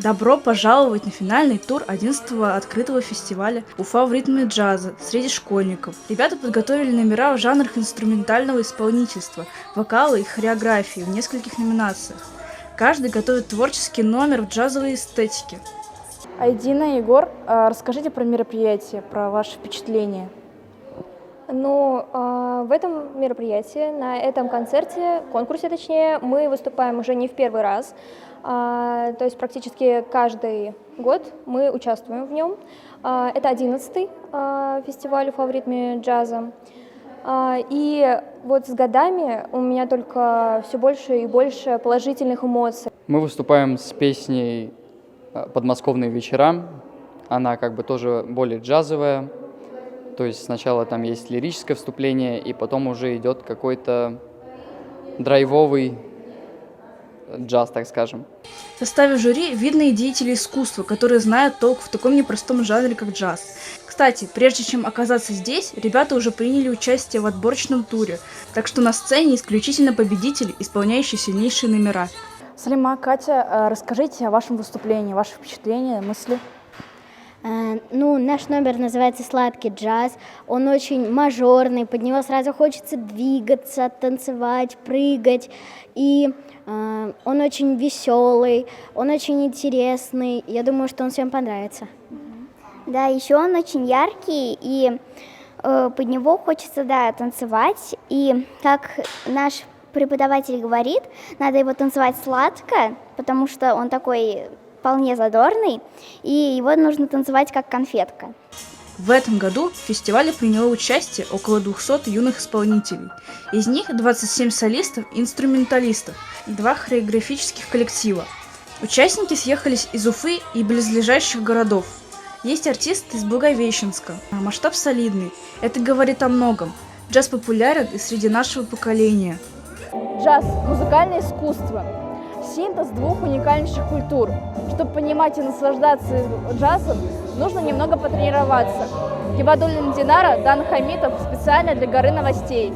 Добро пожаловать на финальный тур 11-го открытого фестиваля «Уфа в ритме джаза» среди школьников. Ребята подготовили номера в жанрах инструментального исполнительства, вокала и хореографии в нескольких номинациях. Каждый готовит творческий номер в джазовой эстетике. Айдина, Егор, расскажите про мероприятие, про ваши впечатления. В этом мероприятии, на этом конкурсе точнее, мы выступаем уже не в первый раз. То есть практически каждый год мы участвуем в нем. Это 11-й фестиваль «Уфа в ритме джаза». И вот с годами у меня только все больше и больше положительных эмоций. Мы выступаем с песней «Подмосковные вечера». Она как бы тоже более джазовая. То есть сначала там есть лирическое вступление, и потом уже идет какой-то драйвовый джаз, так скажем. В составе жюри видные деятели искусства, которые знают толк в таком непростом жанре, как джаз. Кстати, прежде чем оказаться здесь, ребята уже приняли участие в отборочном туре, так что на сцене исключительно победители, исполняющие сильнейшие номера. Салима, Катя, расскажите о вашем выступлении, ваши впечатления, мысли. Наш номер называется «Сладкий джаз». Он очень мажорный, под него сразу хочется двигаться, танцевать, прыгать. И он очень веселый, он очень интересный. Я думаю, что он всем понравится. Да, еще он очень яркий, и под него хочется, танцевать. И как наш преподаватель говорит, надо его танцевать сладко, потому что он такой вполне задорный, и его нужно танцевать как конфетка. В этом году в фестивале приняло участие около 200 юных исполнителей. Из них 27 солистов и инструменталистов, 2 хореографических коллектива. Участники съехались из Уфы и близлежащих городов. Есть артисты из Благовещенска. Масштаб солидный. Это говорит о многом. Джаз популярен и среди нашего поколения. Джаз – музыкальное искусство. Синтез двух уникальнейших культур. Чтобы понимать и наслаждаться джазом, нужно немного потренироваться. Гибадуллина Динара, Дан Хамитов специально для «Горы новостей».